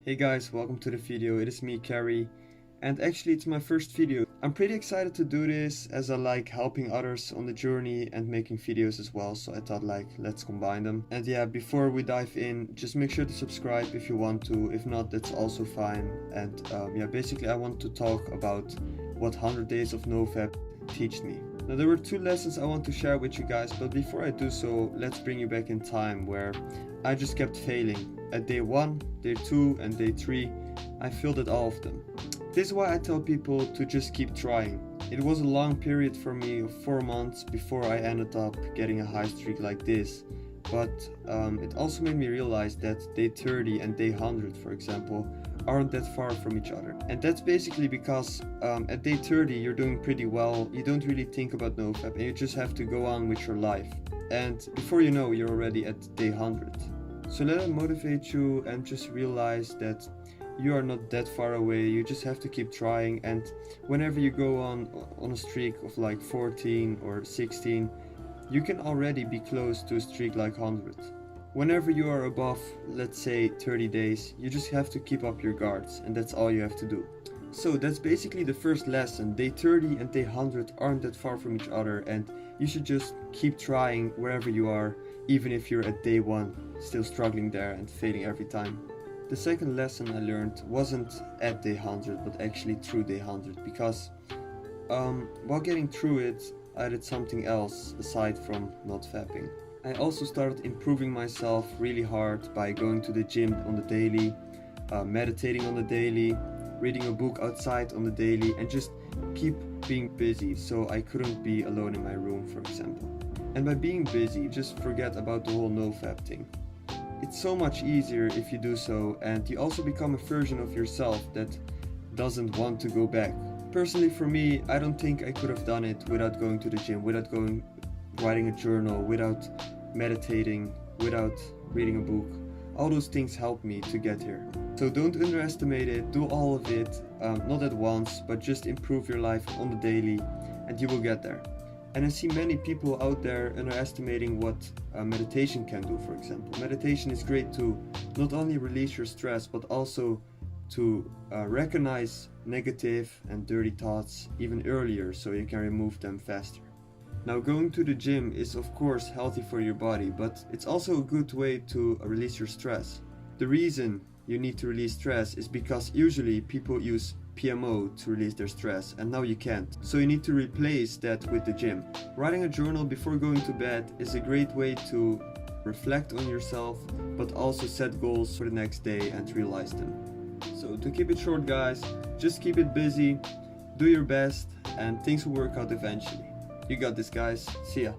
Hey guys, welcome to the video. It is me, Carrie, and actually it's my first video. I'm pretty excited to do this as I like helping others on the journey and making videos as well, so I thought let's combine them. And yeah, before we dive in, just make sure to subscribe if you want to. If not, that's also fine. And yeah, basically I want to talk about what 100 days of NoFap taught me. Now there were two lessons I want to share with you guys, but before I do so, let's bring you back in time where I just kept failing. At day 1, day 2 and day 3, I failed at all of them. This is why I tell people to just keep trying. It was a long period for me of 4 months before I ended up getting a high streak like this. But it also made me realize that day 30 and day 100, for example, aren't that far from each other. And that's basically because at day 30 you're doing pretty well, you don't really think about NoFap and you just have to go on with your life. And before you know, you're already at day 100. So let it motivate you and just realize that you are not that far away. You just have to keep trying, and whenever you go on a streak of like 14 or 16, you can already be close to a streak like 100. Whenever you are above, let's say 30 days, you just have to keep up your guards, and that's all you have to do. So that's basically the first lesson. Day 30 and day 100 aren't that far from each other, and you should just keep trying wherever you are, even if you're at day 1, still struggling there and failing every time. The second lesson I learned wasn't at day 100, but actually through day 100, because while getting through it, I did something else aside from not fapping. I also started improving myself really hard by going to the gym on the daily, meditating on the daily, reading a book outside on the daily, and just keep being busy so I couldn't be alone in my room, for example. And by being busy, just forget about the whole NoFap thing. It's so much easier if you do so, and you also become a version of yourself that doesn't want to go back. Personally for me, I don't think I could have done it without going to the gym, without writing a journal, without meditating, without reading a book. All those things helped me to get here. So don't underestimate it, do all of it, not at once, but just improve your life on the daily and you will get there. And I see many people out there underestimating what meditation can do, for example. Meditation is great to not only release your stress, but also to recognize negative and dirty thoughts even earlier so you can remove them faster. Now, going to the gym is of course healthy for your body, but it's also a good way to release your stress. The reason you need to release stress is because usually people use PMO to release their stress, and now you can't. So you need to replace that with the gym. Writing a journal before going to bed is a great way to reflect on yourself, but also set goals for the next day and realize them. So to keep it short, guys, just keep it busy, do your best, and things will work out eventually. You got this, guys. See ya.